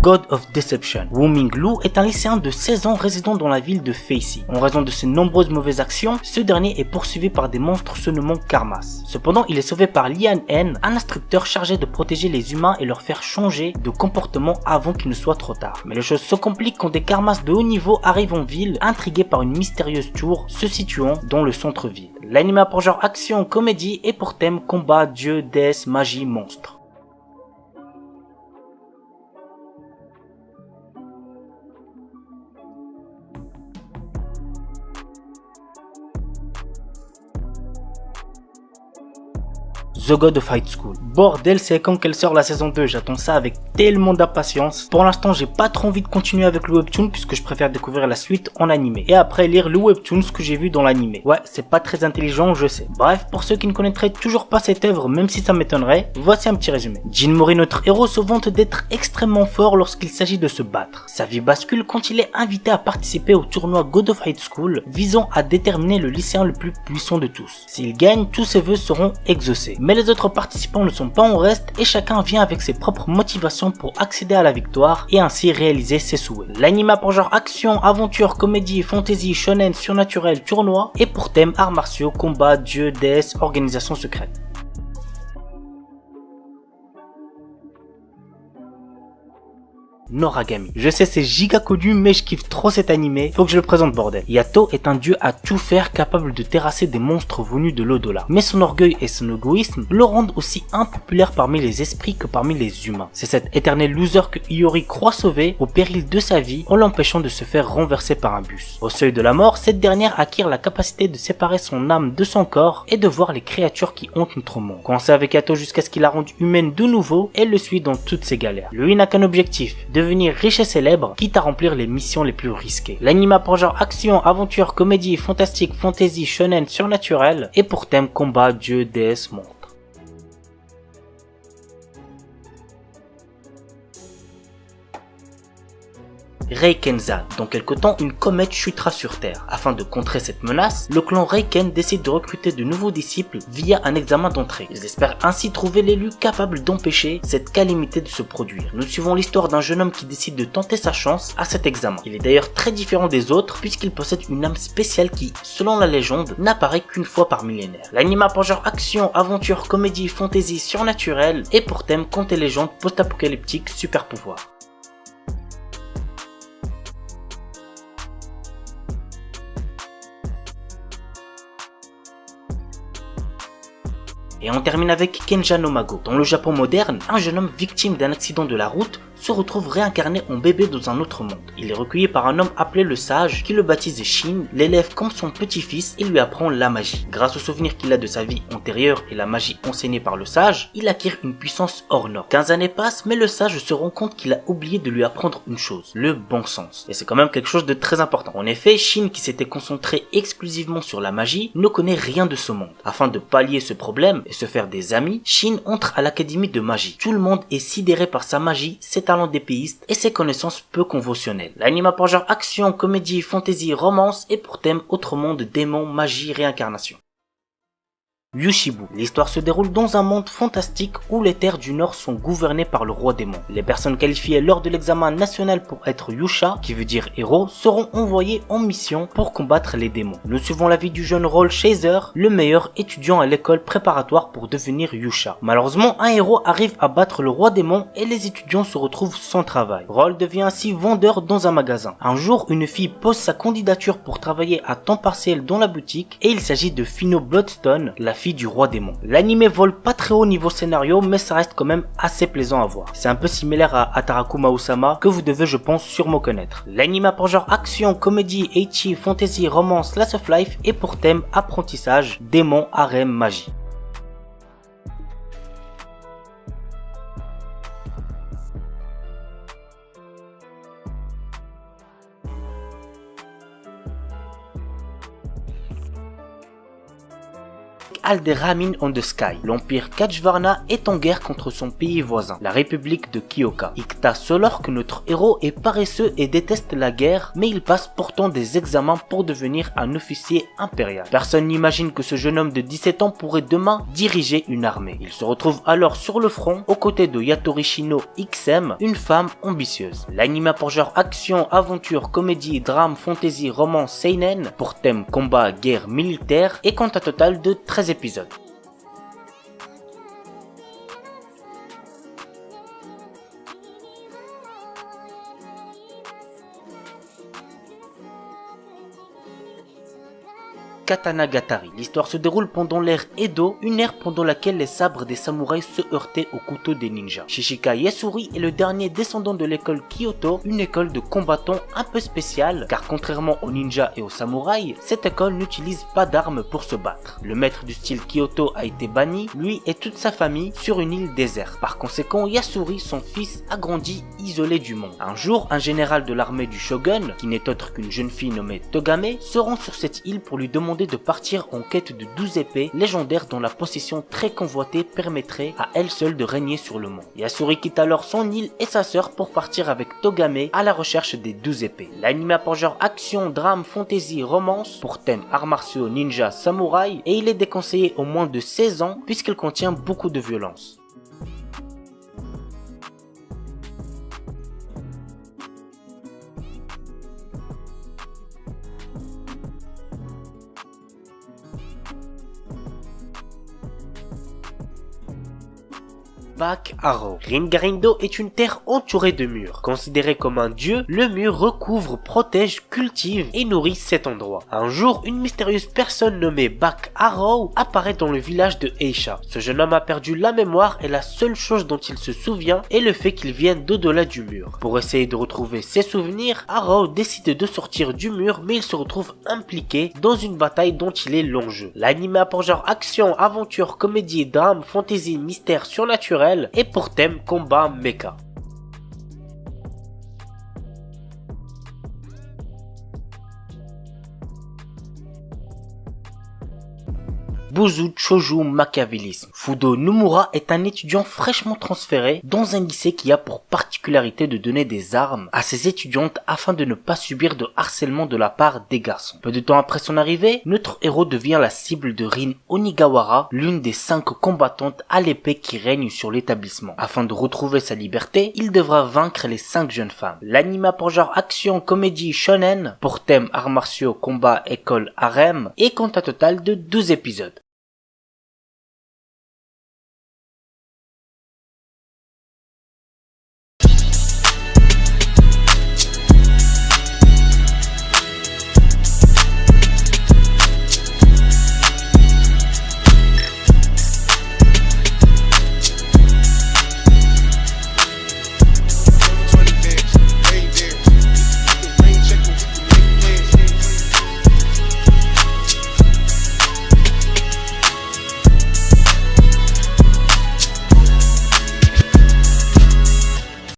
God of Deception. Woo Ming-lu est un lycéen de 16 ans résidant dans la ville de Feicy. En raison de ses nombreuses mauvaises actions, ce dernier est poursuivi par des monstres se nommant Karmas. Cependant, il est sauvé par Lian N, un instructeur chargé de protéger les humains et leur faire changer de comportement avant qu'il ne soit trop tard. Mais les choses se compliquent quand des Karmas de haut niveau arrivent en ville, intrigués par une mystérieuse tour se situant dans le centre-ville. L'anime a pour genre action, comédie et pour thème combat, dieu, déesse, magie, monstre. The God of High School. Bordel, c'est quand qu'elle sort la saison 2, j'attends ça avec tellement d'impatience. Pour l'instant, j'ai pas trop envie de continuer avec le webtoon puisque je préfère découvrir la suite en animé. Et après lire le webtoon, ce que j'ai vu dans l'animé. Ouais, c'est pas très intelligent, je sais. Bref, pour ceux qui ne connaîtraient toujours pas cette œuvre, même si ça m'étonnerait, voici un petit résumé. Jin Mori, notre héros, se vante d'être extrêmement fort lorsqu'il s'agit de se battre. Sa vie bascule quand il est invité à participer au tournoi God of High School, visant à déterminer le lycéen le plus puissant de tous. S'il gagne, tous ses vœux seront exaucés. Mais les autres participants ne sont pas en reste et chacun vient avec ses propres motivations pour accéder à la victoire et ainsi réaliser ses souhaits. L'anime a pour genre action, aventure, comédie, fantasy, shonen, surnaturel, tournoi et pour thème arts martiaux, combat, dieu, déesse, organisation secrète. Noragami. Je sais, c'est giga connu, mais je kiffe trop cet animé, faut que je le présente, bordel. Yato est un dieu à tout faire, capable de terrasser des monstres venus de l'au-delà. Mais son orgueil et son égoïsme le rendent aussi impopulaire parmi les esprits que parmi les humains. C'est cet éternel loser que Iori croit sauver au péril de sa vie en l'empêchant de se faire renverser par un bus. Au seuil de la mort, cette dernière acquiert la capacité de séparer son âme de son corps et de voir les créatures qui hantent notre monde. Commencez avec Yato jusqu'à ce qu'il la rende humaine de nouveau et le suit dans toutes ses galères. Lui n'a qu'un objectif, devenir riche et célèbre, quitte à remplir les missions les plus risquées. L'anime a pour genre action, aventure, comédie, fantastique, fantasy, shonen, surnaturel et pour thème combat, dieu, déesse, monstre. Reikenzan. Dans quelque temps, une comète chutera sur Terre. Afin de contrer cette menace, le clan Reiken décide de recruter de nouveaux disciples via un examen d'entrée. Ils espèrent ainsi trouver l'élu capable d'empêcher cette calamité de se produire. Nous suivons l'histoire d'un jeune homme qui décide de tenter sa chance à cet examen. Il est d'ailleurs très différent des autres puisqu'il possède une âme spéciale qui, selon la légende, n'apparaît qu'une fois par millénaire. L'anime a pour genre action, aventure, comédie, fantasy, surnaturel et pour thème contes et légendes post-apocalyptiques, super pouvoir. Et on termine avec Kenja no Mago. Dans le Japon moderne, un jeune homme victime d'un accident de la route se retrouve réincarné en bébé dans un autre monde. Il est recueilli par un homme appelé le Sage qui le baptise Shin, l'élève comme son petit-fils et lui apprend la magie. Grâce aux souvenirs qu'il a de sa vie antérieure et la magie enseignée par le Sage, il acquiert une puissance hors norme. 15 années passent, mais le Sage se rend compte qu'il a oublié de lui apprendre une chose, le bon sens. Et c'est quand même quelque chose de très important. En effet, Shin, qui s'était concentré exclusivement sur la magie, ne connaît rien de ce monde. Afin de pallier ce problème et se faire des amis, Shin entre à l'académie de magie. Tout le monde est sidéré par sa magie, ses talents d'épéiste et ses connaissances peu conventionnelles. L'anime a pour genre action, comédie, fantasy, romance et pour thème autre monde, démons, magie, réincarnation. Yushibu. L'histoire se déroule dans un monde fantastique où les terres du Nord sont gouvernées par le roi démon. Les personnes qualifiées lors de l'examen national pour être Yusha, qui veut dire héros, seront envoyées en mission pour combattre les démons. Nous suivons la vie du jeune Roll Chaser, le meilleur étudiant à l'école préparatoire pour devenir Yusha. Malheureusement, un héros arrive à battre le roi démon et les étudiants se retrouvent sans travail. Roll devient ainsi vendeur dans un magasin. Un jour, une fille pose sa candidature pour travailler à temps partiel dans la boutique et il s'agit de Fino Bloodstone, la fille du roi démon. L'anime vole pas très haut niveau scénario, mais ça reste quand même assez plaisant à voir. C'est un peu similaire à Atarakuma Osama, que vous devez je pense sûrement connaître. L'anime a pour genre action, comédie, ecchi, fantasy, romance, slice of life et pour thème apprentissage, démon, harem, magie. Alderamin on the Sky. L'empire Kachvarna est en guerre contre son pays voisin, la république de Kyoka. Ikta Solor que notre héros est paresseux et déteste la guerre, mais il passe pourtant des examens pour devenir un officier impérial. Personne n'imagine que ce jeune homme de 17 ans pourrait demain diriger une armée. Il se retrouve alors sur le front, aux côtés de Yatorishino XM, une femme ambitieuse. L'anime a pour genre action, aventure, comédie, drame, fantasy, romance, seinen, pour thème combat, guerre, militaire, et compte un total de 13 épisodes. Katanagatari. L'histoire se déroule pendant l'ère Edo, une ère pendant laquelle les sabres des samouraïs se heurtaient aux couteaux des ninjas. Shishika Yasuri est le dernier descendant de l'école Kyoto, une école de combattants un peu spéciale, car contrairement aux ninjas et aux samouraïs, cette école n'utilise pas d'armes pour se battre. Le maître du style Kyoto a été banni, lui et toute sa famille, sur une île déserte. Par conséquent, Yasuri, son fils, a grandi isolé du monde. Un jour, un général de l'armée du shogun, qui n'est autre qu'une jeune fille nommée Togame, se rend sur cette île pour lui demander de partir en quête de 12 épées légendaires dont la possession très convoitée permettrait à elle seule de régner sur le monde. Yasuri quitte alors son île et sa sœur pour partir avec Togame à la recherche des 12 épées. L'anime a pour genre action, drame, fantasy, romance, pour thème arts martiaux, ninja, samouraï, et il est déconseillé au moins de 16 ans puisqu'il contient beaucoup de violence. Back Arrow. Ringarindo est une terre entourée de murs. Considéré comme un dieu, le mur recouvre, protège, cultive et nourrit cet endroit. Un jour, une mystérieuse personne nommée Back Arrow apparaît dans le village de Eisha. Ce jeune homme a perdu la mémoire et la seule chose dont il se souvient est le fait qu'il vienne d'au-delà du mur. Pour essayer de retrouver ses souvenirs, Arrow décide de sortir du mur mais il se retrouve impliqué dans une bataille dont il est l'enjeu. L'anime a pour genre action, aventure, comédie, drame, fantasy, mystère surnaturel et pour thème combat mecha. Buzu Choju Machiavélisme. Fudo Nomura est un étudiant fraîchement transféré dans un lycée qui a pour particularité de donner des armes à ses étudiantes afin de ne pas subir de harcèlement de la part des garçons. Peu de temps après son arrivée, notre héros devient la cible de Rin Onigawara, l'une des 5 combattantes à l'épée qui règne sur l'établissement. Afin de retrouver sa liberté, il devra vaincre les 5 jeunes femmes. L'anime a pour genre action, comédie, shonen, pour thème arts martiaux, combat, école, harem, et compte un total de 12 épisodes.